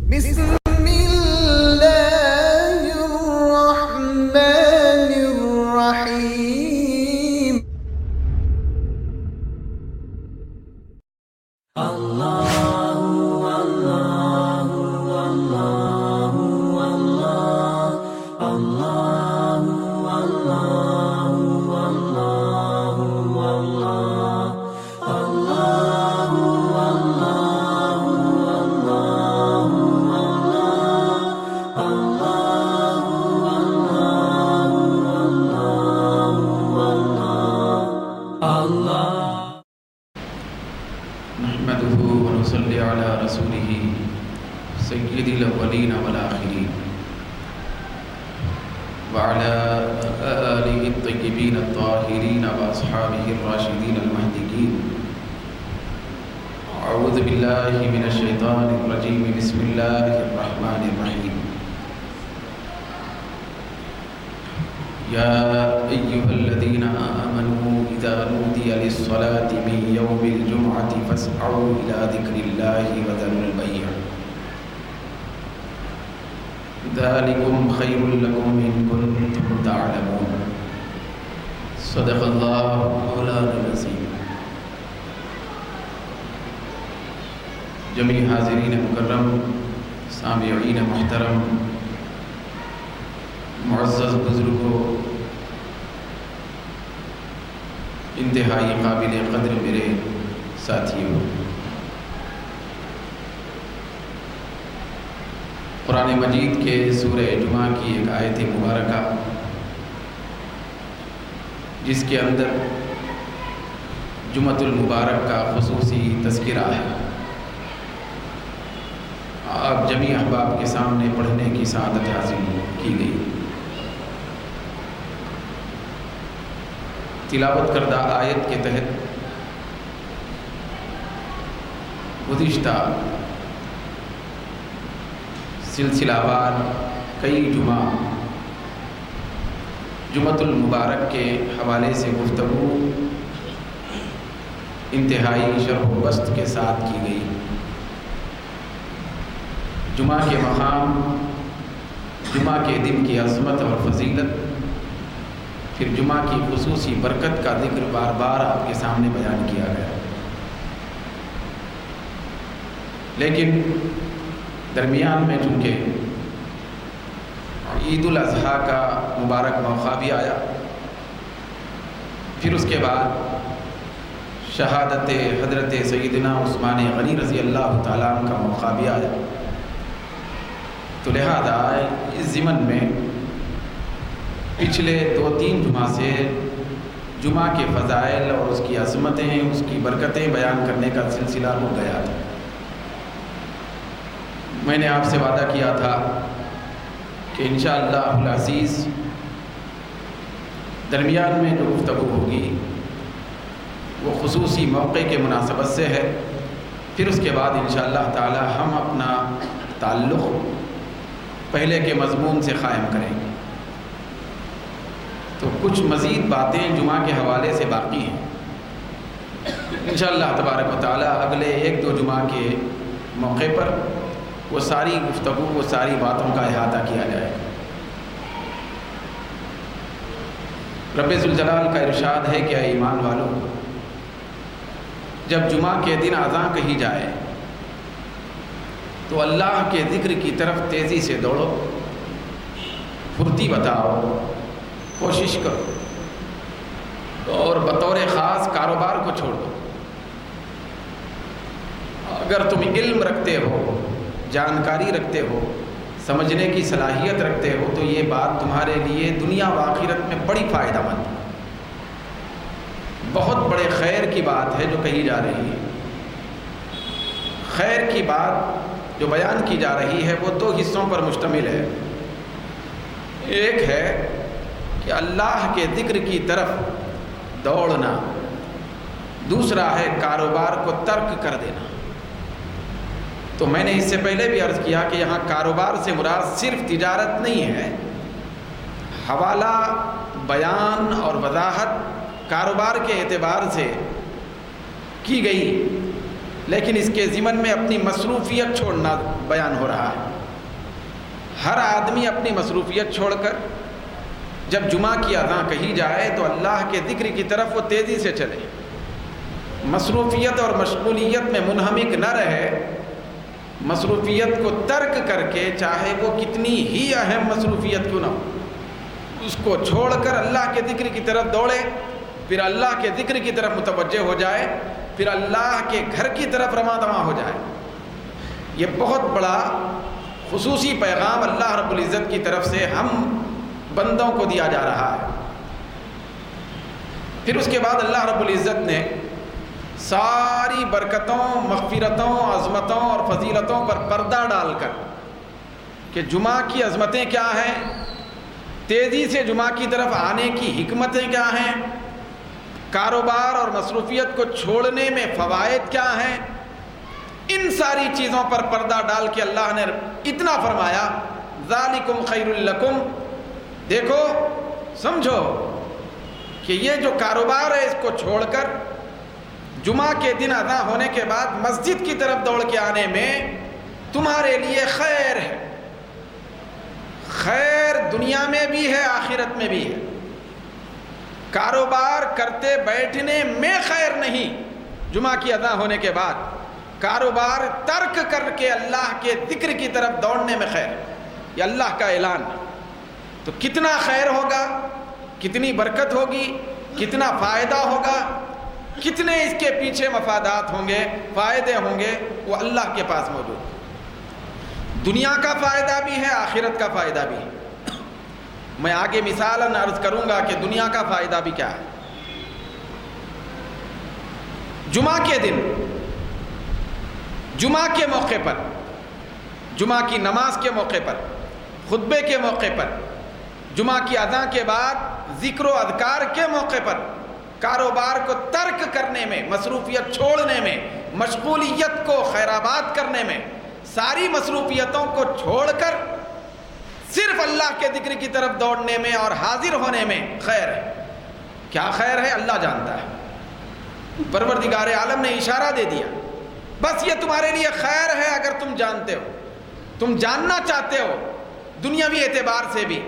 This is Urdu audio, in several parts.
بسم الله الرحمن الرحيم. نحمده ونصلي على رسوله سيد الأولين والآخرين وعلى آله الطيبين الطاهرين وأصحابه الراشدين المهديين. أعوذ بالله من الشيطان الرجيم. بسم الله الرحمن الرحيم. يا أيها الذين آمنوا إذا نودي للصلاة من يوم الجمعة فاسعوا إلى ذكر الله وذروا البيع ذلكم خير لكم إن كنتم تعلمون. صدق الله مولانا العظيم. جميع حاضرین مکرم، سامعین محترم، معزز بزرگوں، انتہائی قابل قدر میرے ساتھیوں، قرآن مجید کے سورہ جمعہ کی ایک آیت مبارکہ جس کے اندر جمعۃ المبارک کا خصوصی تذکرہ ہے، آپ جمیع احباب کے سامنے پڑھنے کی سعادت حاصل کی گئی۔ تلاوت کردہ آیت کے تحت گزشتہ سلسلہ وار کئی جمعۃ المبارک کے حوالے سے گفتگو انتہائی شرح و بسط کے ساتھ کی گئی۔ جمعہ کے مقام، جمعہ کے دن کی عظمت اور فضیلت، پھر جمعہ کی خصوصی برکت کا ذکر بار بار آپ کے سامنے بیان کیا گیا، لیکن درمیان میں چونکہ عید الاضحیٰ کا مبارک موقع بھی آیا، پھر اس کے بعد شہادت حضرت سیدنا عثمان غنی رضی اللہ تعالیٰ عنہ کا موقع بھی آیا، تو لہذا اس ضمن میں پچھلے 2-3 جمعہ سے جمعہ کے فضائل اور اس کی عظمتیں، اس کی برکتیں بیان کرنے کا سلسلہ ہو گیا تھا۔ میں نے آپ سے وعدہ کیا تھا کہ انشاءاللہ العزیز درمیان میں جو گفتگو ہوگی وہ خصوصی موقع کے مناسبت سے ہے، پھر اس کے بعد انشاءاللہ تعالی ہم اپنا تعلق پہلے کے مضمون سے قائم کریں گے۔ تو کچھ مزید باتیں جمعہ کے حوالے سے باقی ہیں، انشاءاللہ تبارک و تعالی اگلے 1-2 جمعہ کے موقع پر وہ ساری گفتگو، وہ ساری باتوں کا احاطہ کیا جائے۔ رب ذوالجلال کا ارشاد ہے کہ اے ایمان والوں، جب جمعہ کے دن اذان کہی جائے تو اللہ کے ذکر کی طرف تیزی سے دوڑو، پھرتی بتاؤ، کوشش کرو، اور بطور خاص کاروبار کو چھوڑ دو۔ اگر تم علم رکھتے ہو، جانکاری رکھتے ہو، سمجھنے کی صلاحیت رکھتے ہو تو یہ بات تمہارے لیے دنیا و آخرت میں بڑی فائدہ مند ہے، بہت بڑے خیر کی بات ہے جو کہی جا رہی ہے۔ خیر کی بات جو بیان کی جا رہی ہے وہ 2 حصوں پر مشتمل ہے۔ ایک ہے کہ اللہ کے ذکر کی طرف دوڑنا، دوسرا ہے کاروبار کو ترک کر دینا۔ تو میں نے اس سے پہلے بھی عرض کیا کہ یہاں کاروبار سے مراد صرف تجارت نہیں ہے، حوالہ، بیان اور وضاحت کاروبار کے اعتبار سے کی گئی، لیکن اس کے ضمن میں اپنی مصروفیت چھوڑنا بیان ہو رہا ہے۔ ہر آدمی اپنی مصروفیت چھوڑ کر جب جمعہ کی اذان کہی جائے تو اللہ کے ذکر کی طرف وہ تیزی سے چلے، مصروفیت اور مشغولیت میں منہمک نہ رہے، مصروفیت کو ترک کر کے چاہے وہ کتنی ہی اہم مصروفیت کیوں نہ ہو اس کو چھوڑ کر اللہ کے ذکر کی طرف دوڑے، پھر اللہ کے ذکر کی طرف متوجہ ہو جائے، پھر اللہ کے گھر کی طرف رواں دواں ہو جائے۔ یہ بہت بڑا خصوصی پیغام اللہ رب العزت کی طرف سے ہم بندوں کو دیا جا رہا ہے۔ پھر اس کے بعد اللہ رب العزت نے ساری برکتوں، مغفرتوں، عظمتوں اور فضیلتوں پر پردہ ڈال کر کہ جمعہ کی عظمتیں کیا ہیں، تیزی سے جمعہ کی طرف آنے کی حکمتیں کیا ہیں، کاروبار اور مصروفیت کو چھوڑنے میں فوائد کیا ہیں، ان ساری چیزوں پر پردہ ڈال کے اللہ نے اتنا فرمایا ذالکم خیر لکم، دیکھو سمجھو کہ یہ جو کاروبار ہے اس کو چھوڑ کر جمعہ کے دن ادا ہونے کے بعد مسجد کی طرف دوڑ کے آنے میں تمہارے لیے خیر ہے، خیر دنیا میں بھی ہے آخرت میں بھی ہے۔ کاروبار کرتے بیٹھنے میں خیر نہیں، جمعہ کی ادا ہونے کے بعد کاروبار ترک کر کے اللہ کے ذکر کی طرف دوڑنے میں خیر، یہ اللہ کا اعلان۔ تو کتنا خیر ہوگا، کتنی برکت ہوگی، کتنا فائدہ ہوگا، کتنے اس کے پیچھے مفادات ہوں گے، فائدے ہوں گے، وہ اللہ کے پاس موجود۔ دنیا کا فائدہ بھی ہے، آخرت کا فائدہ بھی ہے۔ میں آگے مثالاً عرض کروں گا کہ دنیا کا فائدہ بھی کیا ہے۔ جمعہ کے دن، جمعہ کے موقع پر، جمعہ کی نماز کے موقع پر، خطبے کے موقع پر، جمعہ کی اذان کے بعد ذکر و اذکار کے موقع پر کاروبار کو ترک کرنے میں، مصروفیت چھوڑنے میں، مشغولیت کو خیرآباد کرنے میں، ساری مصروفیتوں کو چھوڑ کر صرف اللہ کے ذکر کی طرف دوڑنے میں اور حاضر ہونے میں خیر ہے۔ کیا خیر ہے اللہ جانتا ہے، پروردگار عالم نے اشارہ دے دیا، بس یہ تمہارے لیے خیر ہے اگر تم جانتے ہو، تم جاننا چاہتے ہو، دنیاوی اعتبار سے بھی،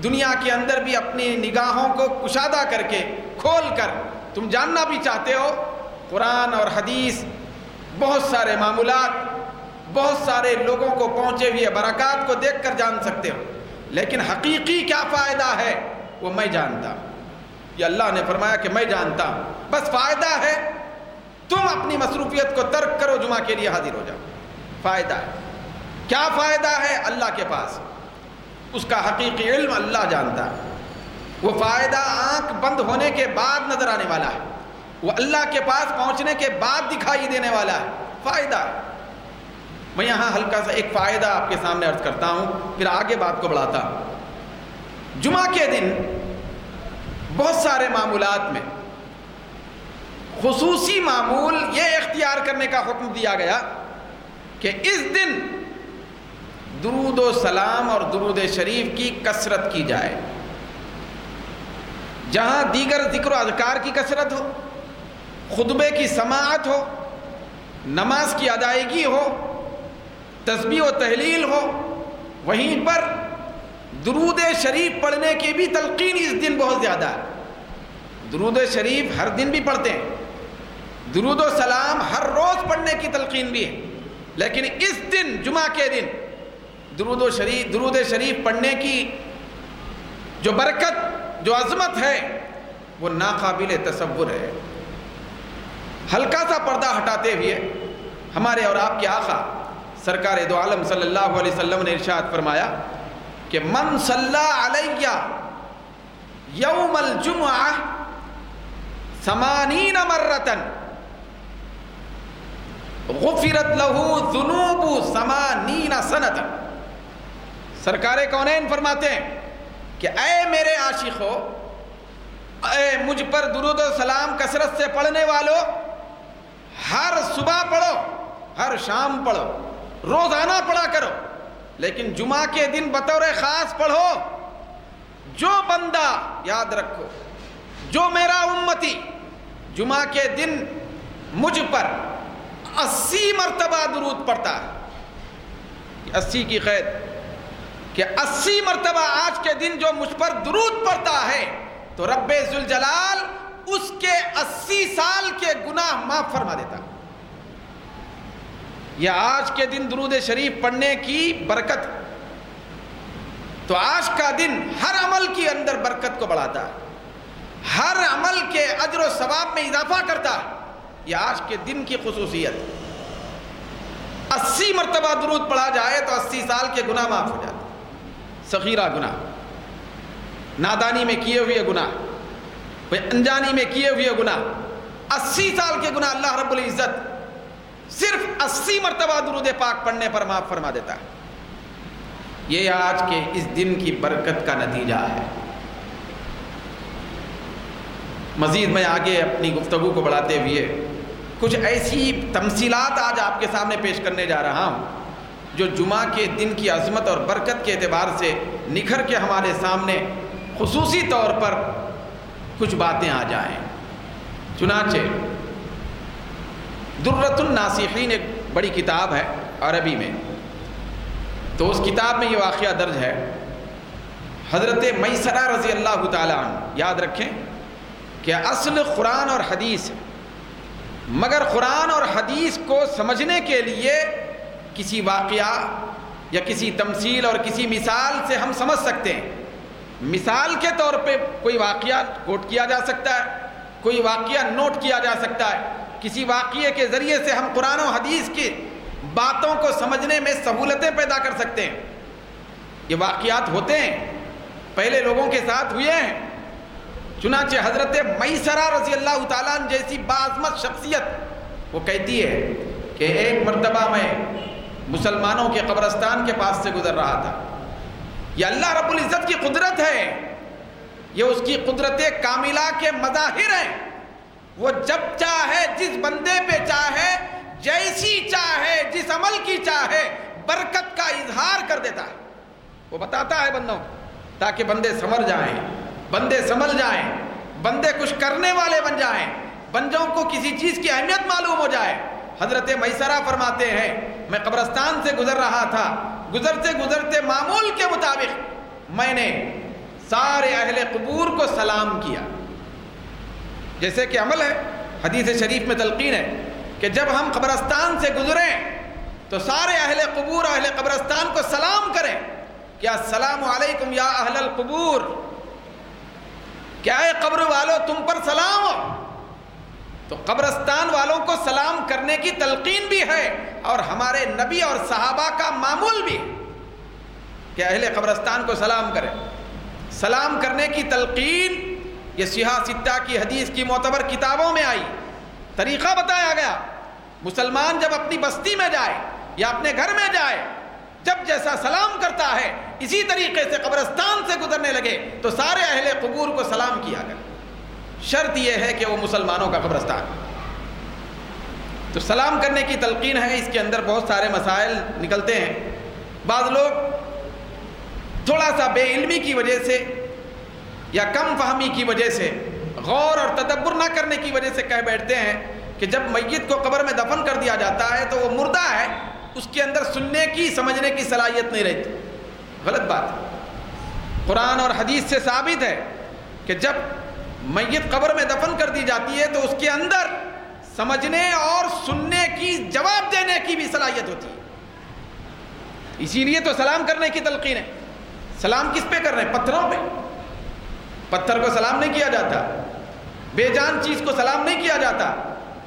دنیا کے اندر بھی اپنی نگاہوں کو کشادہ کر کے کھول کر تم جاننا بھی چاہتے ہو۔ قرآن اور حدیث بہت سارے معمولات، بہت سارے لوگوں کو پہنچے ہوئے برکات کو دیکھ کر جان سکتے ہو، لیکن حقیقی کیا فائدہ ہے وہ میں جانتا ہوں۔ یہ اللہ نے فرمایا کہ میں جانتا ہوں، بس فائدہ ہے تم اپنی مصروفیت کو ترک کرو، جمعہ کے لیے حاضر ہو جاؤ، فائدہ ہے۔ کیا فائدہ ہے اللہ کے پاس، اس کا حقیقی علم اللہ جانتا ہے۔ وہ فائدہ آنکھ بند ہونے کے بعد نظر آنے والا ہے، وہ اللہ کے پاس پہنچنے کے بعد دکھائی دینے والا ہے، فائدہ ہے۔ میں یہاں ہلکا سا ایک فائدہ آپ کے سامنے عرض کرتا ہوں، پھر آگے بات کو بڑھاتا ہوں۔ جمعہ کے دن بہت سارے معمولات میں خصوصی معمول یہ اختیار کرنے کا حکم دیا گیا کہ اس دن درود و سلام اور درود شریف کی کثرت کی جائے۔ جہاں دیگر ذکر و اذکار کی کثرت ہو، خطبے کی سماعت ہو، نماز کی ادائیگی ہو، تسبیح و تہلیل ہو، وہیں پر درود شریف پڑھنے کی بھی تلقین اس دن بہت زیادہ ہے۔ درود شریف ہر دن بھی پڑھتے ہیں، درود و سلام ہر روز پڑھنے کی تلقین بھی ہے، لیکن اس دن جمعہ کے دن درود شریف پڑھنے کی جو برکت، جو عظمت ہے، وہ ناقابل تصور ہے۔ ہلکا سا پردہ ہٹاتے ہوئے ہمارے اور آپ کے آقا سرکار دو عالم صلی اللہ علیہ وسلم نے ارشاد فرمایا کہ من صلی علیہ یوم الجمعہ 80 مرتن غفرت لہ ذنوب 80 سنۃ۔ سرکار کونین فرماتے ہیں کہ اے میرے عاشقو، اے مجھ پر درود و سلام کثرت سے پڑھنے والوں، ہر صبح پڑھو، ہر شام پڑھو، روزانہ پڑھا کرو، لیکن جمعہ کے دن بطور خاص پڑھو۔ جو بندہ، یاد رکھو، جو میرا امتی جمعہ کے دن مجھ پر 80 مرتبہ درود پڑھتا ہے، 80 کی قید کہ 80 مرتبہ آج کے دن جو مجھ پر درود پڑھتا ہے تو رب ذوالجلال اس کے 80 سال کے گناہ معاف فرما دیتا۔ یہ آج کے دن درود شریف پڑھنے کی برکت، تو آج کا دن ہر عمل کے اندر برکت کو بڑھاتا ہے، ہر عمل کے اجر و ثواب میں اضافہ کرتا ہے۔ یہ آج کے دن کی خصوصیت، 80 مرتبہ درود پڑھا جائے تو 80 سال کے گناہ معاف ہو جاتے، صغیرہ گناہ، نادانی میں کیے ہوئے گناہ، انجانی میں کیے ہوئے گناہ، 80 سال کے گناہ اللہ رب العزت صرف 80 مرتبہ درود پاک پڑھنے پر معاف فرما دیتا ہے۔ یہ آج کے اس دن کی برکت کا نتیجہ ہے۔ مزید میں آگے اپنی گفتگو کو بڑھاتے ہوئے کچھ ایسی تمثیلات آج آپ کے سامنے پیش کرنے جا رہا ہوں جو جمعہ کے دن کی عظمت اور برکت کے اعتبار سے نکھر کے ہمارے سامنے خصوصی طور پر کچھ باتیں آ جائیں۔ چنانچہ درۃ الناصحین ایک بڑی کتاب ہے عربی میں، تو اس کتاب میں یہ واقعہ درج ہے، حضرت میسرہ رضی اللہ تعالیٰ عنہ، یاد رکھیں کہ اصل قرآن اور حدیث، مگر قرآن اور حدیث کو سمجھنے کے لیے کسی واقعہ یا کسی تمثیل اور کسی مثال سے ہم سمجھ سکتے ہیں۔ مثال کے طور پہ کوئی واقعہ کوٹ کیا جا سکتا ہے، کوئی واقعہ نوٹ کیا جا سکتا ہے، کسی واقعے کے ذریعے سے ہم قرآن و حدیث کی باتوں کو سمجھنے میں سہولتیں پیدا کر سکتے ہیں۔ یہ واقعات ہوتے ہیں، پہلے لوگوں کے ساتھ ہوئے ہیں۔ چنانچہ حضرت میسرہ رضی اللہ تعالیٰ عنہ جیسی باعظمت شخصیت وہ کہتی ہے کہ ایک مرتبہ میں مسلمانوں کے قبرستان کے پاس سے گزر رہا تھا۔ یہ اللہ رب العزت کی قدرت ہے، یہ اس کی قدرت کاملہ کے مظاہر ہیں۔ وہ جب چاہے، جس بندے پہ چاہے، جیسی چاہے، جس عمل کی چاہے، برکت کا اظہار کر دیتا ہے۔ وہ بتاتا ہے بندوں تاکہ بندے سمجھ جائیں، بندے سمجھ جائیں، بندے کچھ کرنے والے بن جائیں، بندوں کو کسی چیز کی اہمیت معلوم ہو جائے۔ حضرت میسرہ فرماتے ہیں میں قبرستان سے گزر رہا تھا، گزرتے گزرتے معمول کے مطابق میں نے سارے اہل قبور کو سلام کیا۔ جیسے کہ عمل ہے، حدیث شریف میں تلقین ہے کہ جب ہم قبرستان سے گزریں تو سارے اہل قبور اہل قبرستان کو سلام کریں کہ السلام علیکم یا اہل القبور، کیا اے قبر والوں تم پر سلام ہو۔ تو قبرستان والوں کو سلام کرنے کی تلقین بھی ہے اور ہمارے نبی اور صحابہ کا معمول بھی کہ اہل قبرستان کو سلام کریں۔ سلام کرنے کی تلقین یہ صحیح ستہ کی حدیث کی معتبر کتابوں میں آئی، طریقہ بتایا گیا۔ مسلمان جب اپنی بستی میں جائے یا اپنے گھر میں جائے، جب جیسا سلام کرتا ہے اسی طریقے سے قبرستان سے گزرنے لگے تو سارے اہل قبور کو سلام کیا کرے۔ شرط یہ ہے کہ وہ مسلمانوں کا قبرستان۔ تو سلام کرنے کی تلقین ہے، اس کے اندر بہت سارے مسائل نکلتے ہیں۔ بعض لوگ تھوڑا سا بے علمی کی وجہ سے یا کم فہمی کی وجہ سے، غور اور تدبر نہ کرنے کی وجہ سے کہہ بیٹھتے ہیں کہ جب میت کو قبر میں دفن کر دیا جاتا ہے تو وہ مردہ ہے، اس کے اندر سننے کی سمجھنے کی صلاحیت نہیں رہتی۔ غلط بات ہے۔ قرآن اور حدیث سے ثابت ہے کہ جب میت قبر میں دفن کر دی جاتی ہے تو اس کے اندر سمجھنے اور سننے کی، جواب دینے کی بھی صلاحیت ہوتی ہے۔ اسی لیے تو سلام کرنے کی تلقین ہے۔ سلام کس پہ کر رہے ہیں؟ پتھروں پہ۔ پتھر کو سلام نہیں کیا جاتا، بے جان چیز کو سلام نہیں کیا جاتا،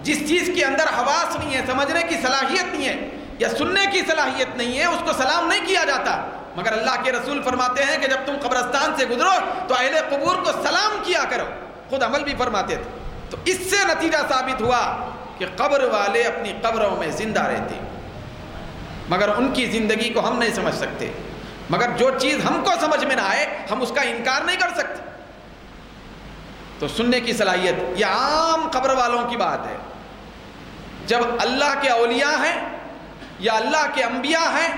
جس چیز کے اندر حواس نہیں ہے، سمجھنے کی صلاحیت نہیں ہے یا سننے کی صلاحیت نہیں ہے، اس کو سلام نہیں کیا جاتا۔ مگر اللہ کے رسول فرماتے ہیں کہ جب تم قبرستان سے گزرو تو اہل قبور کو سلام کیا کرو، خود عمل بھی فرماتے تھے۔ تو اس سے نتیجہ ثابت ہوا کہ قبر والے اپنی قبروں میں زندہ رہتے، مگر ان کی زندگی کو ہم نہیں سمجھ سکتے، مگر جو چیز ہم کو سمجھ میں نہ آئے ہم اس کا انکار نہیں کر سکتے۔ تو سننے کی صلاحیت یہ عام قبر والوں کی بات ہے۔ جب اللہ کے اولیاء ہیں یا اللہ کے انبیاء ہیں،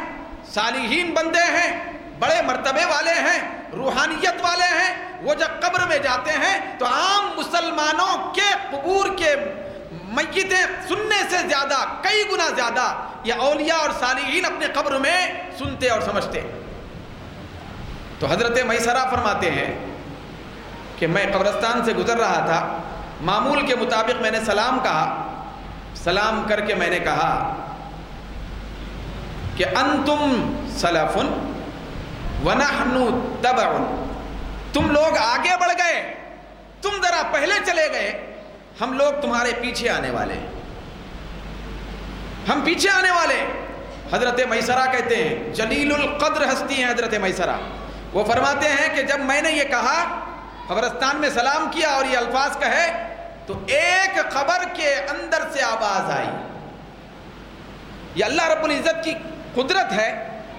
صالحین بندے ہیں، بڑے مرتبے والے ہیں، روحانیت والے ہیں، وہ جب قبر میں جاتے ہیں تو عام مسلمانوں کے قبور کے میتیں سننے سے زیادہ کئی گنا زیادہ یہ اولیاء اور صالحین اپنے قبر میں سنتے اور سمجھتے. تو حضرت میسرہ فرماتے ہیں کہ میں قبرستان سے گزر رہا تھا, معمول کے مطابق میں نے سلام کہا, سلام کر کے میں نے کہا کہ انتم سلف ونحن تبع, تم لوگ آگے بڑھ گئے, تم ذرا پہلے چلے گئے, ہم لوگ تمہارے پیچھے آنے والے ہیں, ہم پیچھے آنے والے. حضرت میسرہ کہتے ہیں, جلیل القدر ہستی ہیں حضرت میسرہ, وہ فرماتے ہیں کہ جب میں نے یہ کہا, قبرستان میں سلام کیا اور یہ الفاظ کہے, تو ایک قبر کے اندر سے آواز آئی. یہ اللہ رب العزت کی قدرت ہے,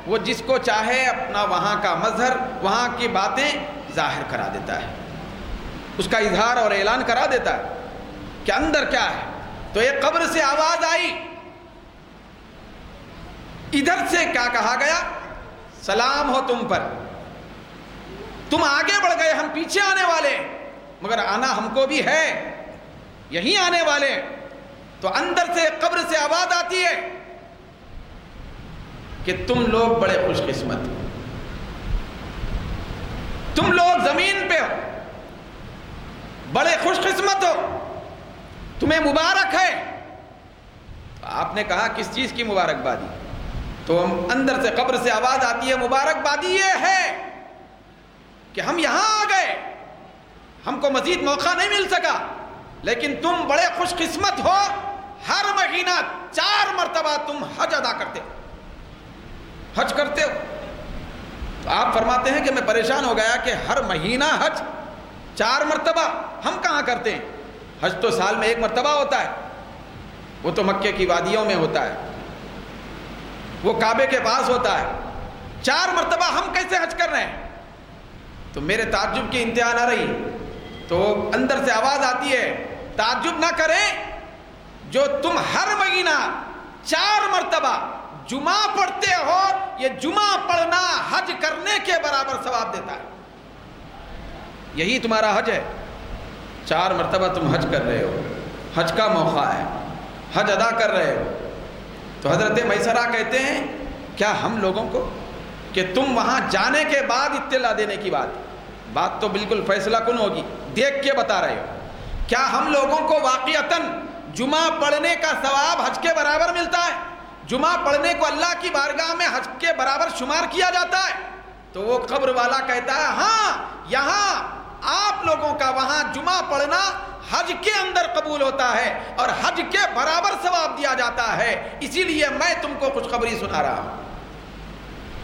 وہ جس کو چاہے اپنا وہاں کا مظہر, وہاں کی باتیں ظاہر کرا دیتا ہے, اس کا اظہار اور اعلان کرا دیتا ہے کہ اندر کیا ہے. تو ایک قبر سے آواز آئی, ادھر سے کیا کہا گیا, سلام ہو تم پر, تم آگے بڑھ گئے, ہم پیچھے آنے والے, مگر آنا ہم کو بھی ہے, یہیں آنے والے. تو اندر سے قبر سے آواز آتی ہے کہ تم لوگ بڑے خوش قسمت ہو, تم لوگ زمین پہ ہو, بڑے خوش قسمت ہو, تمہیں مبارک ہے. آپ نے کہا کس چیز کی مبارکبادی؟ تو اندر سے قبر سے آواز آتی ہے, مبارکبادی یہ ہے کہ ہم یہاں آ گئے, ہم کو مزید موقع نہیں مل سکا, لیکن تم بڑے خوش قسمت ہو, ہر مہینہ 4 مرتبہ تم حج ادا کرتے ہو, حج کرتے ہو. تو آپ فرماتے ہیں کہ میں پریشان ہو گیا کہ ہر مہینہ حج 4 مرتبہ ہم کہاں کرتے ہیں؟ حج تو سال میں 1 مرتبہ ہوتا ہے, وہ تو مکے کی وادیوں میں ہوتا ہے, وہ کعبے کے پاس ہوتا ہے. 4 مرتبہ ہم کیسے حج کر رہے ہیں؟ تو میرے تعجب کی انتہا نہ رہی. تو اندر سے آواز آتی ہے, تعجب نہ کریں, جو تم ہر مہینہ 4 مرتبہ جمعہ پڑھتے ہو, یہ جمعہ پڑھنا حج کرنے کے برابر ثواب دیتا ہے. یہی تمہارا حج ہے, 4 مرتبہ تم حج کر رہے ہو, حج کا موقع ہے, حج ادا کر رہے ہو. تو حضرت میسرہ کہتے ہیں, کیا ہم لوگوں کو کہ تم وہاں جانے کے بعد اطلاع دینے کی بات تو بالکل فیصلہ کن ہوگی, دیکھ کے بتا رہے ہو, کیا ہم لوگوں کو واقعتاً جمعہ پڑھنے کا ثواب حج کے برابر ملتا ہے؟ جمعہ پڑھنے کو اللہ کی بارگاہ میں حج کے برابر شمار کیا جاتا ہے؟ تو وہ قبر والا کہتا ہے, ہاں, یہاں آپ لوگوں کا وہاں جمعہ پڑھنا حج کے اندر قبول ہوتا ہے اور حج کے برابر ثواب دیا جاتا ہے, اسی لیے میں تم کو خوشخبری سنا رہا ہوں,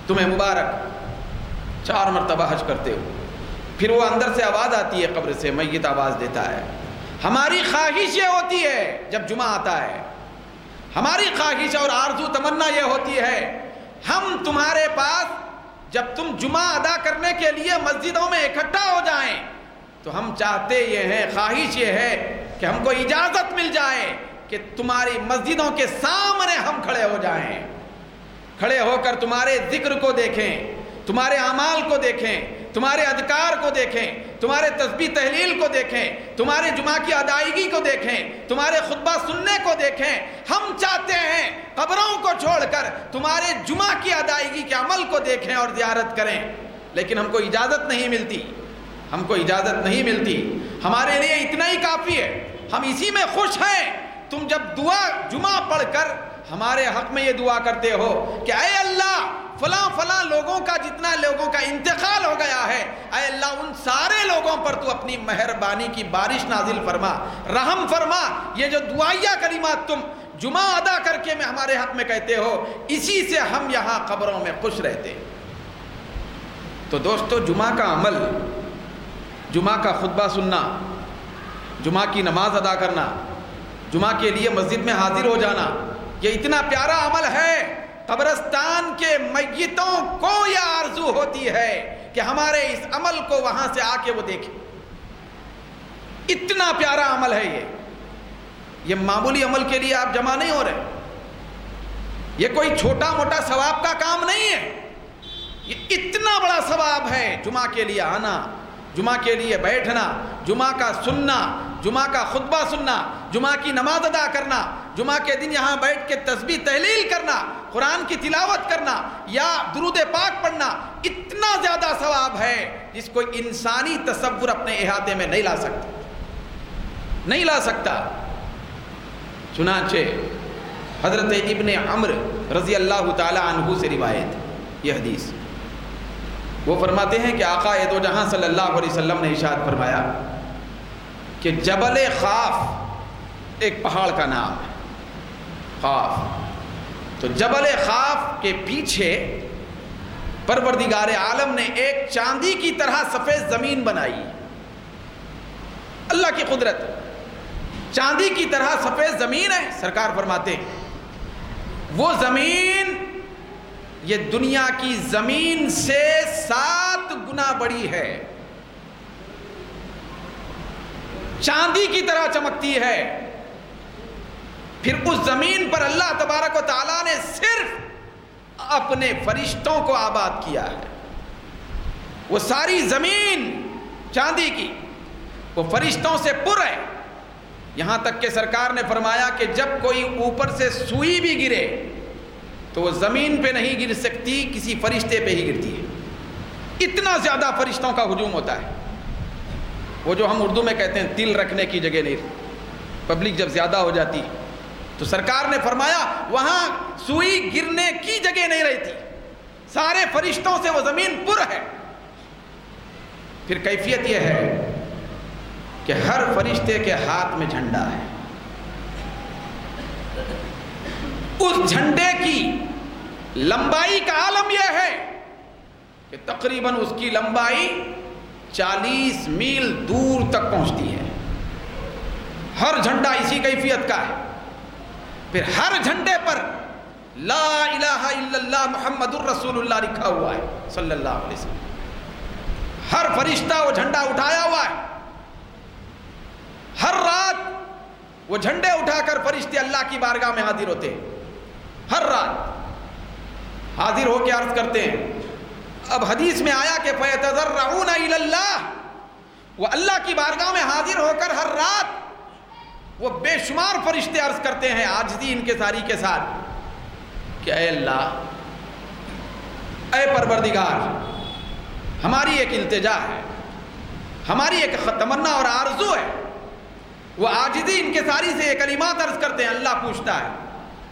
تمہیں مبارک, 4 مرتبہ حج کرتے ہو. پھر وہ اندر سے آواز آتی ہے, قبر سے میت آواز دیتا ہے, ہماری خواہش یہ ہوتی ہے جب جمعہ آتا ہے, ہماری خواہش اور آرزو تمنا یہ ہوتی ہے, ہم تمہارے پاس جب تم جمعہ ادا کرنے کے لیے مسجدوں میں اکٹھا ہو جائیں, تو ہم چاہتے یہ ہیں, خواہش یہ ہے کہ ہم کو اجازت مل جائے کہ تمہاری مسجدوں کے سامنے ہم کھڑے ہو جائیں, کھڑے ہو کر تمہارے ذکر کو دیکھیں, تمہارے اعمال کو دیکھیں, تمہارے اذکار کو دیکھیں, تمہارے تسبیح تحلیل کو دیکھیں, تمہارے جمعہ کی ادائیگی کو دیکھیں, تمہارے خطبہ سننے کو دیکھیں. ہم چاہتے ہیں قبروں کو چھوڑ کر تمہارے جمعہ کی ادائیگی کے عمل کو دیکھیں اور زیارت کریں, لیکن ہم کو اجازت نہیں ملتی, ہم کو اجازت نہیں ملتی. ہمارے لیے اتنا ہی کافی ہے, ہم اسی میں خوش ہیں. تم جب دعا جمعہ پڑھ کر ہمارے حق میں یہ دعا کرتے ہو کہ اے اللہ فلاں فلاں لوگوں کا, جتنا لوگوں کا انتقال ہو گیا ہے, اے اللہ ان سارے لوگوں پر تو اپنی مہربانی کی بارش نازل فرما, رحم فرما. یہ جو دعائیہ کلمات تم جمعہ ادا کر کے میں ہمارے حق میں کہتے ہو, اسی سے ہم یہاں قبروں میں خوش رہتے. تو دوستو, جمعہ کا عمل, جمعہ کا خطبہ سننا, جمعہ کی نماز ادا کرنا, جمعہ کے لیے مسجد میں حاضر ہو جانا, یہ اتنا پیارا عمل ہے. قبرستان کے میتوں کو یہ آرزو ہوتی ہے کہ ہمارے اس عمل کو وہاں سے آ کے وہ دیکھیں. اتنا پیارا عمل ہے یہ معمولی عمل کے لیے آپ جمع نہیں ہو رہے, یہ کوئی چھوٹا موٹا ثواب کا کام نہیں ہے, یہ اتنا بڑا ثواب ہے. جمعہ کے لیے آنا, جمعہ کے لیے بیٹھنا, جمعہ کا سننا, جمعہ کا خطبہ سننا، جمعہ کی نماز ادا کرنا، جمعہ کے دن یہاں بیٹھ کے تسبیح تحلیل کرنا، قرآن کی تلاوت کرنا یا درود پاک پڑھنا، اتنا زیادہ ثواب ہے جس کو انسانی تصور اپنے احاطے میں نہیں لا سکتا۔ چنانچہ حضرت ابن عمر رضی اللہ تعالی عنہ سے روایت یہ حدیث، وہ فرماتے ہیں کہ آقا دو جہاں صلی اللہ علیہ وسلم نے ارشاد فرمایا کہ جبل خاف ایک پہاڑ کا نام ہے، خاف، تو جبل خاف کے پیچھے پروردگار عالم نے ایک چاندی کی طرح سفید زمین بنائی۔ اللہ کی قدرت، چاندی کی طرح سفید زمین ہے۔ سرکار فرماتے ہیں وہ زمین یہ دنیا کی زمین سے 7 گنا بڑی ہے، چاندی کی طرح چمکتی ہے۔ پھر اس زمین پر اللہ تبارک و تعالیٰ نے صرف اپنے فرشتوں کو آباد کیا ہے۔ وہ ساری زمین چاندی کی، وہ فرشتوں سے پر ہے، یہاں تک کہ سرکار نے فرمایا کہ جب کوئی اوپر سے سوئی بھی گرے تو وہ زمین پہ نہیں گر سکتی، کسی فرشتے پہ ہی گرتی ہے۔ اتنا زیادہ فرشتوں کا ہجوم ہوتا ہے۔ وہ جو ہم اردو میں کہتے ہیں تل رکھنے کی جگہ نہیں، پبلک جب زیادہ ہو جاتی تو سرکار نے فرمایا وہاں سوئی گرنے کی جگہ نہیں رہتی، سارے فرشتوں سے وہ زمین پر ہے۔ پھر کیفیت یہ ہے کہ ہر فرشتے کے ہاتھ میں جھنڈا ہے، اس جھنڈے کی لمبائی کا عالم یہ ہے کہ تقریباً اس کی لمبائی 40 میل دور تک پہنچتی ہے۔ ہر جھنڈا اسی کیفیت کا ہے۔ پھر ہر جھنڈے پر لا الہ الا اللہ محمد الرسول اللہ لکھا ہوا ہے صلی اللہ علیہ وسلم۔ ہر فرشتہ وہ جھنڈا اٹھایا ہوا ہے۔ ہر رات وہ جھنڈے اٹھا کر فرشتے اللہ کی بارگاہ میں حاضر ہوتے ہیں، ہر رات حاضر ہو کے عرض کرتے ہیں۔ اب حدیث میں آیا کہ فَيَتَضَرَّعُونَ إِلَى اللَّهِ، وہ اللہ کی بارگاہ میں حاضر ہو کر ہر رات وہ بے شمار فرشتے عرض کرتے ہیں عاجزی انکساری کے ساتھ کہ اے اللہ، اے پروردگار، ہماری ایک التجا ہے، ہماری ایک تمنا اور آرزو ہے۔ وہ عاجزی انکساری سے یہ کلمات عرض کرتے ہیں۔ اللہ پوچھتا ہے،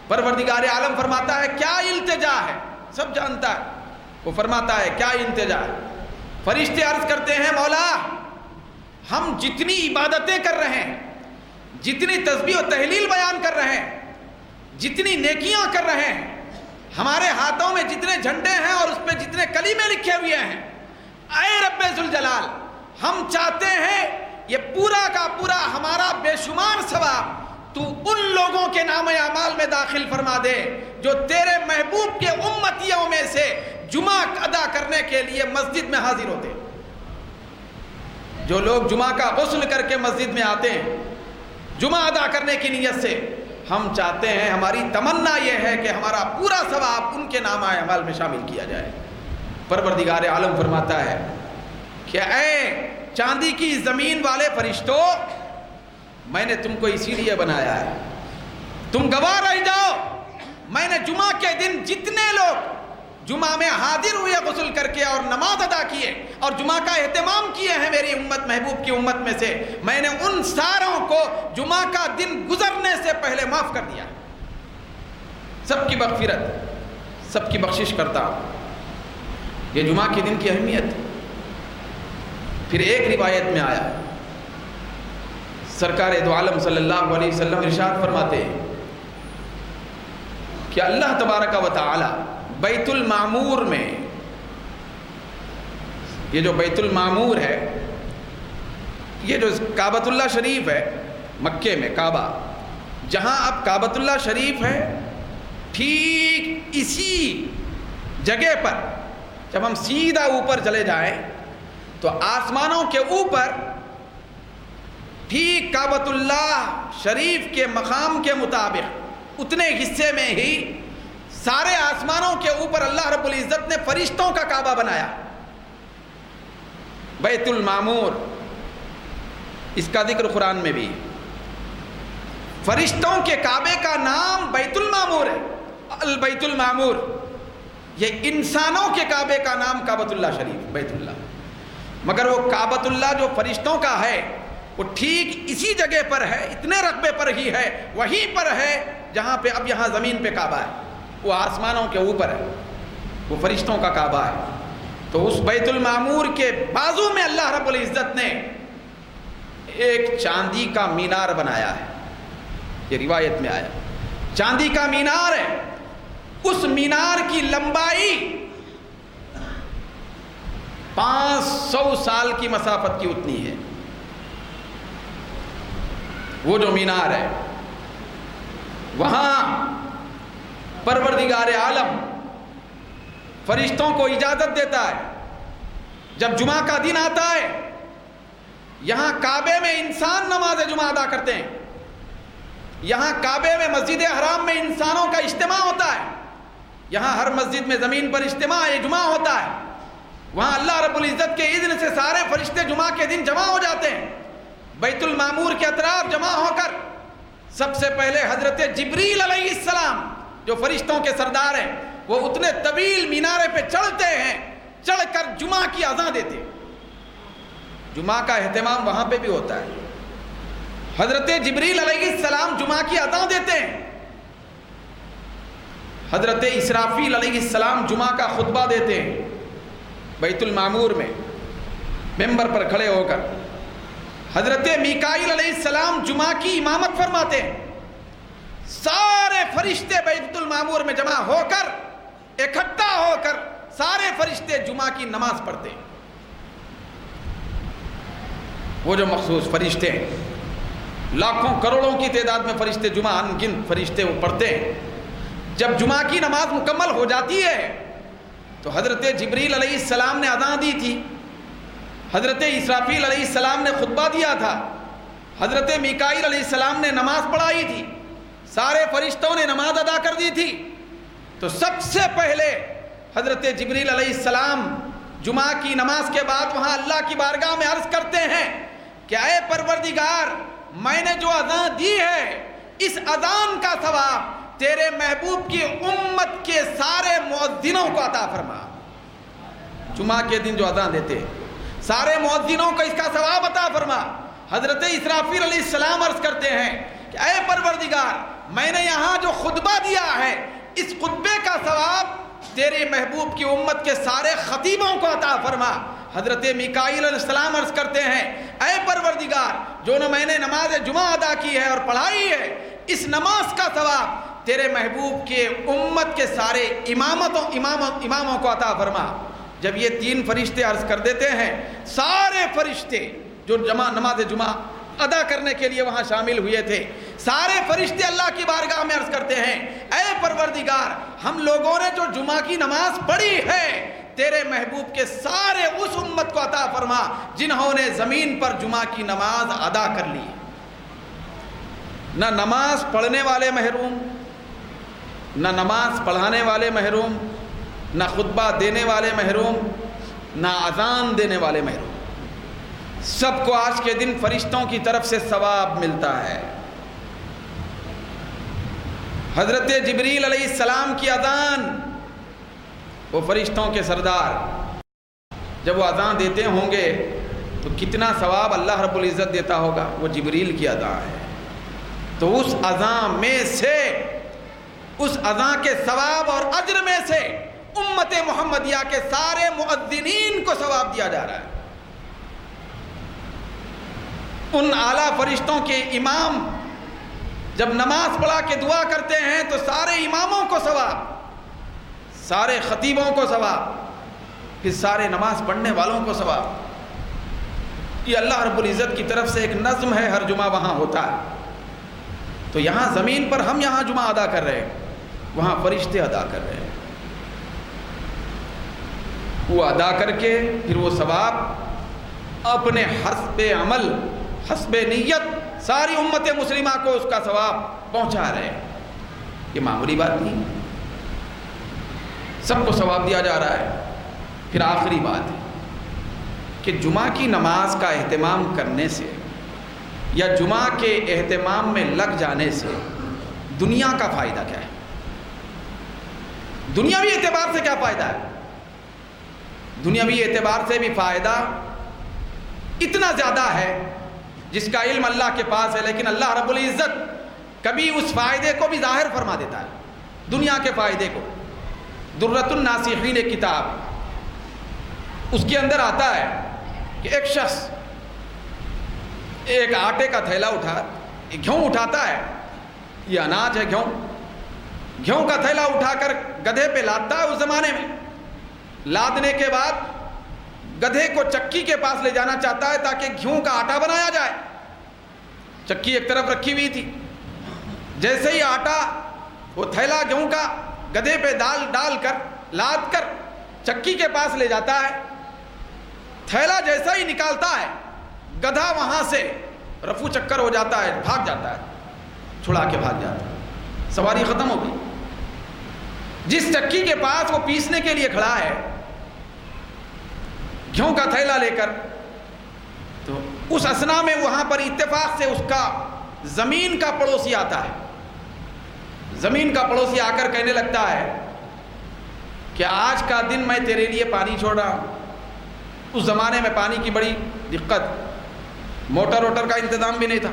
پروردگار عالم فرماتا ہے کیا التجا ہے؟ سب جانتا ہے۔ وہ فرماتا ہے کیا التجا ہے؟ فرشتے عرض کرتے ہیں مولا، ہم جتنی عبادتیں کر رہے ہیں، جتنی تسبیح و تحلیل بیان کر رہے ہیں، جتنی نیکیاں کر رہے ہیں، ہمارے ہاتھوں میں جتنے جھنڈے ہیں اور اس پہ جتنے کلمے لکھے ہوئے ہیں، اے رب ذوالجلال، ہم چاہتے ہیں یہ پورا کا پورا ہمارا بے شمار ثواب تو ان لوگوں کے نام اعمال میں داخل فرما دے جو تیرے محبوب کے امتیوں میں سے جمعہ ادا کرنے کے لیے مسجد میں حاضر ہوتے ہیں۔ جو لوگ جمعہ کا غسل کر کے مسجد میں آتے ہیں جمعہ ادا کرنے کی نیت سے، ہم چاہتے ہیں، ہماری تمنا یہ ہے کہ ہمارا پورا ثواب ان کے نام اعمال میں شامل کیا جائے۔ پروردگار عالم فرماتا ہے کہ اے چاندی کی زمین والے فرشتوں، میں نے تم کو اسی لیے بنایا ہے، تم گواہ رہ جاؤ، میں نے جمعہ کے دن جتنے لوگ جمعہ میں حاضر ہوئے غسل کر کے اور نماز ادا کیے اور جمعہ کا اہتمام کیے ہیں میری امت محبوب کی امت میں سے، میں نے ان ساروں کو جمعہ کا دن گزرنے سے پہلے معاف کر دیا۔ سب کی مغفرت، سب کی بخشش کرتا ہوں۔ یہ جمعہ کے دن کی اہمیت۔ پھر ایک روایت میں آیا، سرکار دو عالم صلی اللہ علیہ وسلم ارشاد فرماتے ہیں کہ اللہ تبارک و تعالی بیت المعمور میں، یہ جو بیت المعمور ہے، یہ جو کعبۃ اللہ شریف ہے مکے میں، کعبہ جہاں اب کعبۃ اللہ شریف ہے، ٹھیک اسی جگہ پر جب ہم سیدھا اوپر چلے جائیں تو آسمانوں کے اوپر ٹھیک کعبۃ اللہ شریف کے مقام کے مطابق اتنے حصے میں ہی سارے آسمانوں کے اوپر اللہ رب العزت نے فرشتوں کا کعبہ بنایا، بیت المعمور۔ اس کا ذکر قرآن میں بھی. فرشتوں کے کعبے کا نام بیت المعمور ہے، البیت المعمور. یہ انسانوں کے کعبے کا نام کعبۃ اللہ شریف، بیت اللہ. مگر وہ کعبۃ اللہ جو فرشتوں کا ہے وہ ٹھیک اسی جگہ پر ہے، اتنے رقبے پر ہی ہے، وہیں پر ہے جہاں پہ اب یہاں زمین پہ کعبہ ہے. وہ آسمانوں کے اوپر ہے، وہ فرشتوں کا کعبہ ہے. تو اس بیت المعمور کے بازو میں اللہ رب العزت نے ایک چاندی کا مینار بنایا ہے. یہ روایت میں آیا چاندی کا مینار ہے. اس مینار کی لمبائی 500 سال کی مسافت کی اتنی ہے. وہ جو مینار ہے وہاں پروردگار عالم فرشتوں کو اجازت دیتا ہے جب جمعہ کا دن آتا ہے یہاں کعبے میں انسان نماز جمعہ ادا کرتے ہیں. یہاں کعبے میں مسجد حرام میں انسانوں کا اجتماع ہوتا ہے. یہاں ہر مسجد میں زمین پر اجتماع اجماع ہوتا ہے. وہاں اللہ رب العزت کے اذن سے سارے فرشتے جمعہ کے دن جمع ہو جاتے ہیں. بیت المعمور کے اطراف جمع ہو کر سب سے پہلے حضرت جبریل علیہ السلام جو فرشتوں کے سردار ہیں وہ اتنے طویل مینارے پہ چڑھتے ہیں، چڑھ کر جمعہ کی اذان دیتے ہیں. جمعہ کا اہتمام وہاں پہ بھی ہوتا ہے. حضرت جبریل علیہ السلام جمعہ کی اذان دیتے ہیں. حضرت اسرافیل علیہ السلام جمعہ کا خطبہ دیتے ہیں بیت المعمور میں ممبر پر کھڑے ہو کر. حضرت میکائیل علیہ السلام جمعہ کی امامت فرماتے ہیں. سارے فرشتے بیت المعمور میں جمع ہو کر اکٹھا ہو کر سارے فرشتے جمعہ کی نماز پڑھتے ہیں. وہ جو مخصوص فرشتے ہیں لاکھوں کروڑوں کی تعداد میں فرشتے جمعہ ان گن فرشتے وہ پڑھتے ہیں. جب جمعہ کی نماز مکمل ہو جاتی ہے تو حضرت جبریل علیہ السلام نے اذان دی تھی، حضرت اسرافیل علیہ السلام نے خطبہ دیا تھا، حضرت میکائیل علیہ السلام نے نماز پڑھائی تھی، سارے فرشتوں نے نماز ادا کر دی تھی. تو سب سے پہلے حضرت جبریل علیہ السلام جمعہ کی نماز کے بعد وہاں اللہ کی بارگاہ میں عرض کرتے ہیں کہ اے پروردگار میں نے جو اذان دی ہے اس اذان کا ثواب تیرے محبوب کی امت کے سارے مؤذنوں کو عطا فرما. جمعہ کے دن جو اذان دیتے سارے مؤذنوں کو اس کا ثواب عطا فرما. حضرت اسرافیل علیہ السلام عرض کرتے ہیں کہ اے پروردگار میں نے یہاں جو خطبہ دیا ہے اس خطبے کا ثواب تیرے محبوب کی امت کے سارے خطیبوں کو عطا فرما. حضرت میکائیل علیہ السلام عرض کرتے ہیں اے پروردگار جو میں نے نماز جمعہ ادا کی ہے اور پڑھائی ہے اس نماز کا ثواب تیرے محبوب کے امت کے سارے اماموں کو عطا فرما. جب یہ تین فرشتے عرض کر دیتے ہیں سارے فرشتے جو نماز جمعہ ادا کرنے کے لیے وہاں شامل ہوئے تھے سارے فرشتے اللہ کی بارگاہ میں عرض کرتے ہیں اے پروردگار ہم لوگوں نے جو جمعہ کی نماز پڑھی ہے تیرے محبوب کے سارے اس امت کو عطا فرما جنہوں نے زمین پر جمعہ کی نماز ادا کر لی. نہ نماز پڑھنے والے محروم، نہ نماز پڑھانے والے محروم، نہ خطبہ دینے والے محروم، نہ اذان دینے والے محروم. سب کو آج کے دن فرشتوں کی طرف سے ثواب ملتا ہے. حضرت جبریل علیہ السلام کی اذان وہ فرشتوں کے سردار جب وہ اذان دیتے ہوں گے تو کتنا ثواب اللہ رب العزت دیتا ہوگا. وہ جبریل کی اذان ہے تو اس اذان میں سے اس اذان کے ثواب اور اجر میں سے امت محمدیہ کے سارے مؤذنین کو ثواب دیا جا رہا ہے. ان اعلیٰ فرشتوں کے امام جب نماز پڑھا کے دعا کرتے ہیں تو سارے اماموں کو ثواب، سارے خطیبوں کو ثواب، پھر سارے نماز پڑھنے والوں کو ثواب. یہ اللہ رب العزت کی طرف سے ایک نظم ہے، ہر جمعہ وہاں ہوتا ہے. تو یہاں زمین پر ہم یہاں جمعہ ادا کر رہے ہیں، وہاں فرشتے ادا کر رہے ہیں. وہ ادا کر کے پھر وہ ثواب اپنے حسب عمل حسب نیت ساری امت مسلمہ کو اس کا ثواب پہنچا رہے ہیں. یہ معمولی بات نہیں، سب کو ثواب دیا جا رہا ہے. پھر آخری بات ہے کہ جمعہ کی نماز کا اہتمام کرنے سے یا جمعہ کے اہتمام میں لگ جانے سے دنیا کا فائدہ کیا ہے؟ دنیاوی اعتبار سے کیا فائدہ ہے؟ دنیاوی اعتبار سے بھی فائدہ اتنا زیادہ ہے جس کا علم اللہ کے پاس ہے، لیکن اللہ رب العزت کبھی اس فائدے کو بھی ظاہر فرما دیتا ہے، دنیا کے فائدے کو۔ درۃ الناصحین کتاب، اس کے اندر آتا ہے کہ ایک شخص ایک آٹے کا تھیلا گیہوں اٹھاتا ہے، یہ اناج ہے گیہوں کا تھیلا اٹھا کر گدھے پہ لادتا ہے۔ اس زمانے میں لادنے کے بعد گدھے کو چکی کے پاس لے جانا چاہتا ہے تاکہ گیہوں کا آٹا بنایا جائے۔ چکی ایک طرف رکھی ہوئی تھی، جیسے ہی آٹا وہ تھیلا گیہوں کا گدھے پہ ڈال کر لاد کر چکی کے پاس لے جاتا ہے، تھیلا جیسا ہی نکالتا ہے گدھا وہاں سے رفو چکر ہو جاتا ہے، بھاگ جاتا ہے، چھڑا کے بھاگ جاتا ہے، سواری ختم ہو گئی۔ جس چکی کے پاس وہ پیسنے کے لیے کھڑا ہے گیہوں کا تھیلا لے کر، تو اس اثنا میں وہاں پر اتفاق سے اس کا زمین کا پڑوسی آتا ہے۔ زمین کا پڑوسی آ کر کہنے لگتا ہے کہ آج کا دن میں تیرے لیے پانی چھوڑ رہا ہوں۔ اس زمانے میں پانی کی بڑی دقت، موٹر کا انتظام بھی نہیں تھا،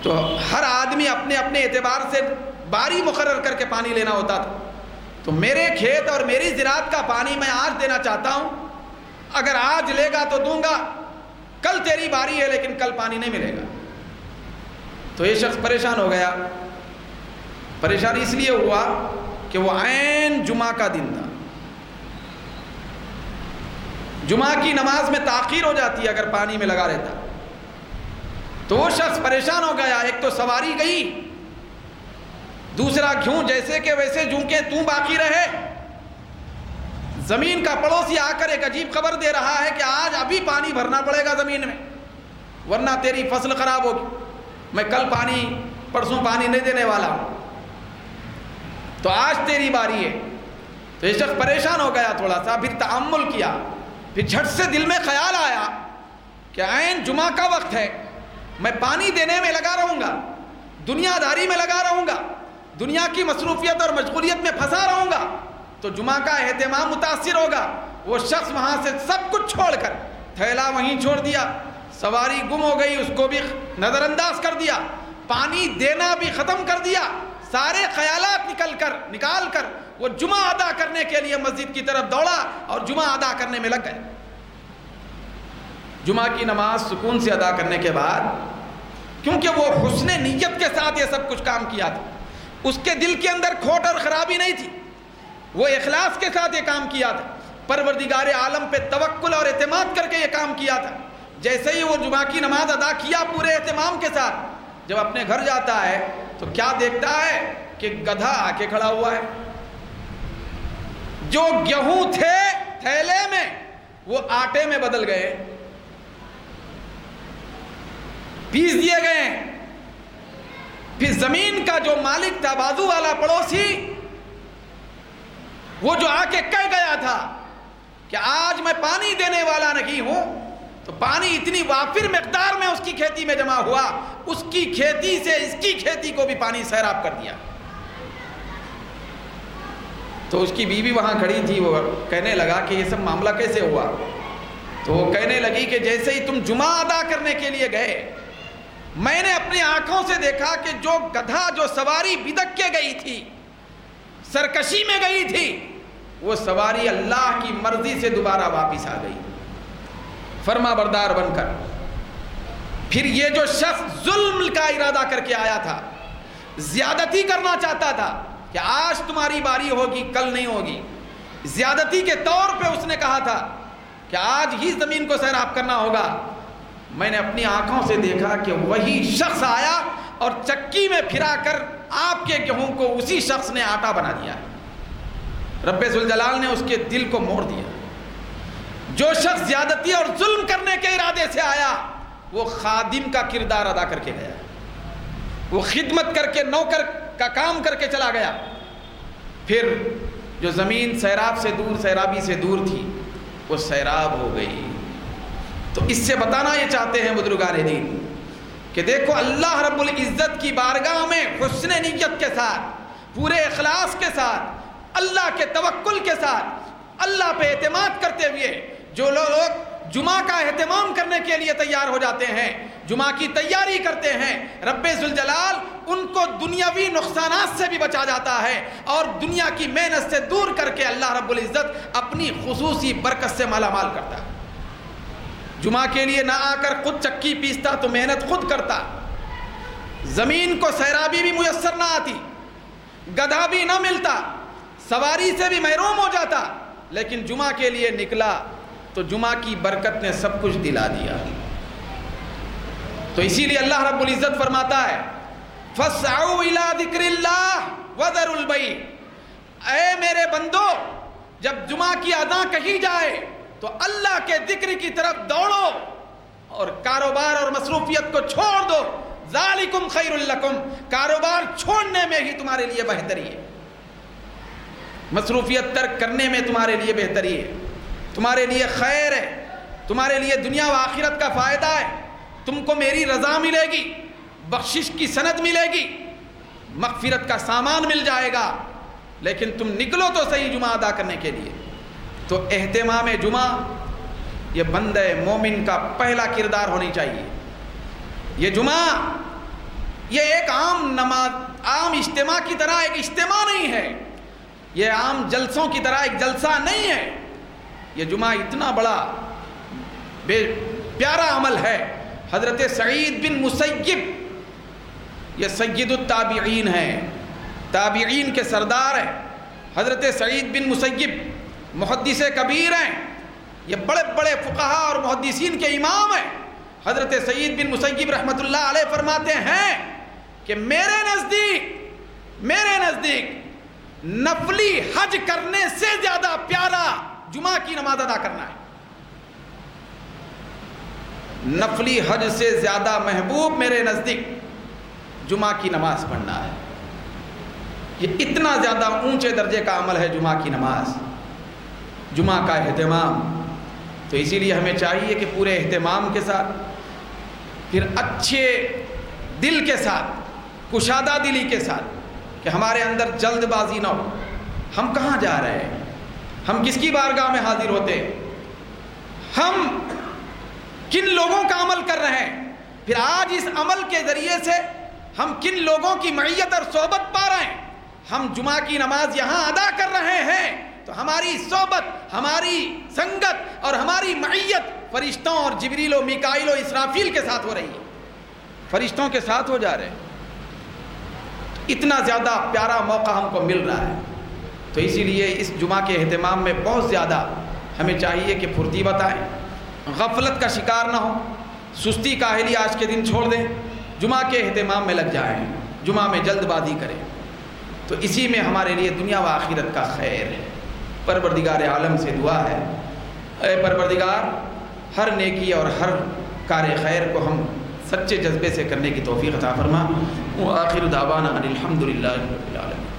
تو ہر آدمی اپنے اپنے اعتبار سے باری مقرر کر کے پانی لینا ہوتا تھا۔ تو میرے کھیت اور میری زراعت کا پانی میں آج دینا چاہتا ہوں، اگر آج لے گا تو دوں گا، کل تیری باری ہے لیکن کل پانی نہیں ملے گا۔ تو یہ شخص پریشان ہو گیا۔ پریشان اس لیے ہوا کہ وہ عین جمعہ کا دن تھا، جمعہ کی نماز میں تاخیر ہو جاتی ہے اگر پانی میں لگا رہتا۔ تو وہ شخص پریشان ہو گیا، ایک تو سواری گئی، دوسرا گیہوں جیسے کہ ویسے جوں کے توں باقی رہے۔ زمین کا پڑوسی آ کر ایک عجیب خبر دے رہا ہے کہ آج ابھی پانی بھرنا پڑے گا زمین میں، ورنہ تیری فصل خراب ہوگی، میں کل پرسوں پانی نہیں دینے والا ہوں، تو آج تیری باری ہے۔ تو یہ شخص پریشان ہو گیا تھوڑا سا، پھر تأمل کیا، پھر جھٹ سے دل میں خیال آیا کہ عین جمعہ کا وقت ہے، میں پانی دینے میں لگا رہوں گا، دنیا داری میں لگا رہوں گا، دنیا کی مصروفیت اور مشغولیت میں پھنسا رہوں گا تو جمعہ کا اہتمام متاثر ہوگا۔ وہ شخص وہاں سے سب کچھ چھوڑ کر تھیلا وہیں چھوڑ دیا، سواری گم ہو گئی اس کو بھی نظر انداز کر دیا، پانی دینا بھی ختم کر دیا، سارے خیالات نکال کر وہ جمعہ ادا کرنے کے لیے مسجد کی طرف دوڑا اور جمعہ ادا کرنے میں لگ گئے۔ جمعہ کی نماز سکون سے ادا کرنے کے بعد، کیونکہ وہ حسن نیت کے ساتھ یہ سب کچھ کام کیا تھا، اس کے دل کے اندر کھوٹ اور خرابی نہیں تھی، وہ اخلاص کے ساتھ یہ کام کیا تھا، پروردگار عالم پہ توکل اور اعتماد کر کے یہ کام کیا تھا۔ جیسے ہی وہ جمعہ کی نماز ادا کیا پورے اہتمام کے ساتھ، جب اپنے گھر جاتا ہے تو کیا دیکھتا ہے کہ گدھا آ کے کھڑا ہوا ہے۔ جو گیہوں تھے تھیلے میں وہ آٹے میں بدل گئے، پیس دیے گئے۔ پھر زمین کا جو مالک تھا، بازو والا پڑوسی، وہ جو آ کے کہہ گیا تھا کہ آج میں پانی دینے والا نہیں ہوں، تو پانی اتنی وافر مقدار میں اس کی کھیتی میں جمع ہوا، اس کی کھیتی سے اس کی کھیتی کو بھی پانی سیراب کر دیا۔ تو اس کی بیوی وہاں کھڑی تھی، وہ کہنے لگا کہ یہ سب معاملہ کیسے ہوا؟ تو وہ کہنے لگی کہ جیسے ہی تم جمعہ ادا کرنے کے لیے گئے، میں نے اپنی آنکھوں سے دیکھا کہ جو گدھا جو سواری بدک کے گئی تھی، سرکشی میں گئی تھی، وہ سواری اللہ کی مرضی سے دوبارہ واپس آ گئی، فرما بردار بن کر۔ پھر یہ جو شخص ظلم کا ارادہ کر کے آیا تھا، زیادتی کرنا چاہتا تھا کہ آج تمہاری باری ہوگی کل نہیں ہوگی، زیادتی کے طور پہ اس نے کہا تھا کہ آج ہی زمین کو سیراب کرنا ہوگا، میں نے اپنی آنکھوں سے دیکھا کہ وہی شخص آیا اور چکی میں پھرا کر آپ کے گیہوں کو اسی شخص نے آٹا بنا دیا۔ رب ذوالجلال نے اس کے دل کو موڑ دیا۔ جو شخص زیادتی اور ظلم کرنے کے ارادے سے آیا، وہ خادم کا کردار ادا کر کے گیا، وہ خدمت کر کے نوکر کا کام کر کے چلا گیا۔ پھر جو زمین سیرابی سے دور تھی، وہ سیراب ہو گئی۔ تو اس سے بتانا یہ چاہتے ہیں بزرگان دین کہ دیکھو اللہ رب العزت کی بارگاہ میں حسن نیت کے ساتھ، پورے اخلاص کے ساتھ، اللہ کے توکل کے ساتھ، اللہ پہ اعتماد کرتے ہوئے جو لوگ جمعہ کا اہتمام کرنے کے لیے تیار ہو جاتے ہیں، جمعہ کی تیاری کرتے ہیں، رب ذوالجلال ان کو دنیاوی نقصانات سے بھی بچا جاتا ہے اور دنیا کی محنت سے دور کر کے اللہ رب العزت اپنی خصوصی برکت سے مالا مال کرتا ہے۔ جمعہ کے لیے نہ آ کر خود چکی پیستا تو محنت خود کرتا، زمین کو سیرابی بھی میسر نہ آتی، گدھا بھی نہ ملتا، سواری سے بھی محروم ہو جاتا، لیکن جمعہ کے لیے نکلا تو جمعہ کی برکت نے سب کچھ دلا دیا۔ تو اسی لیے اللہ رب العزت فرماتا ہے فَاسْعَوْا إِلَىٰ ذِكْرِ اللَّهِ وَذَرُوا الْبَيْعَ، اے میرے بندو جب جمعہ کی اذان کہی جائے تو اللہ کے ذکر کی طرف دوڑو اور کاروبار اور مصروفیت کو چھوڑ دو، ذَلِكُمْ خَيْرٌ لَكُمْ، کاروبار چھوڑنے میں ہی تمہارے لیے بہتری ہے، مصروفیت ترک کرنے میں تمہارے لیے بہتری ہے، تمہارے لیے خیر ہے، تمہارے لیے دنیا و آخرت کا فائدہ ہے، تم کو میری رضا ملے گی، بخشش کی سند ملے گی، مغفرت کا سامان مل جائے گا، لیکن تم نکلو تو صحیح جمعہ ادا کرنے کے لیے۔ تو اہتمام جمعہ یہ بندہ مومن کا پہلا کردار ہونی چاہیے۔ یہ جمعہ یہ ایک عام نماز، عام اجتماع کی طرح ایک اجتماع نہیں ہے، یہ عام جلسوں کی طرح ایک جلسہ نہیں ہے، یہ جمعہ اتنا بڑا بے پیارا عمل ہے۔ حضرت سعید بن مسیب یہ سید التابعین ہیں، تابعین کے سردار ہیں، حضرت سعید بن مسیب محدث کبیر ہیں، یہ بڑے بڑے فقہا اور محدثین کے امام ہیں۔ حضرت سعید بن مسیب رحمۃ اللہ علیہ فرماتے ہیں کہ میرے نزدیک نفلی حج کرنے سے زیادہ پیارا جمعہ کی نماز ادا کرنا ہے، نفلی حج سے زیادہ محبوب میرے نزدیک جمعہ کی نماز پڑھنا ہے۔ یہ اتنا زیادہ اونچے درجے کا عمل ہے جمعہ کی نماز، جمعہ کا اہتمام۔ تو اسی لیے ہمیں چاہیے کہ پورے اہتمام کے ساتھ، پھر اچھے دل کے ساتھ، کشادہ دلی کے ساتھ، کہ ہمارے اندر جلد بازی نہ ہو، ہم کہاں جا رہے ہیں، ہم کس کی بارگاہ میں حاضر ہوتے ہیں، ہم کن لوگوں کا عمل کر رہے ہیں، پھر آج اس عمل کے ذریعے سے ہم کن لوگوں کی معیت اور صحبت پا رہے ہیں۔ ہم جمعہ کی نماز یہاں ادا کر رہے ہیں تو ہماری صحبت، ہماری سنگت اور ہماری معیت فرشتوں اور جبریل و میکائیل و اسرافیل کے ساتھ ہو رہی ہے، فرشتوں کے ساتھ ہو جا رہے ہیں۔ اتنا زیادہ پیارا موقع ہم کو مل رہا ہے، تو اسی لیے اس جمعہ کے اہتمام میں بہت زیادہ ہمیں چاہیے کہ پھرتی بتائیں، غفلت کا شکار نہ ہو، سستی کاہلی آج کے دن چھوڑ دیں، جمعہ کے اہتمام میں لگ جائیں، جمعہ میں جلد بازی کریں، تو اسی میں ہمارے لیے دنیا و آخرت کا خیر ہے۔ پروردگار عالم سے دعا ہے، اے پروردگار ہر نیکی اور ہر کار خیر کو ہم سچے جذبے سے کرنے کی توفیق عطا فرما۔ وآخر دعوانا ان الحمد للہ رب العالمین۔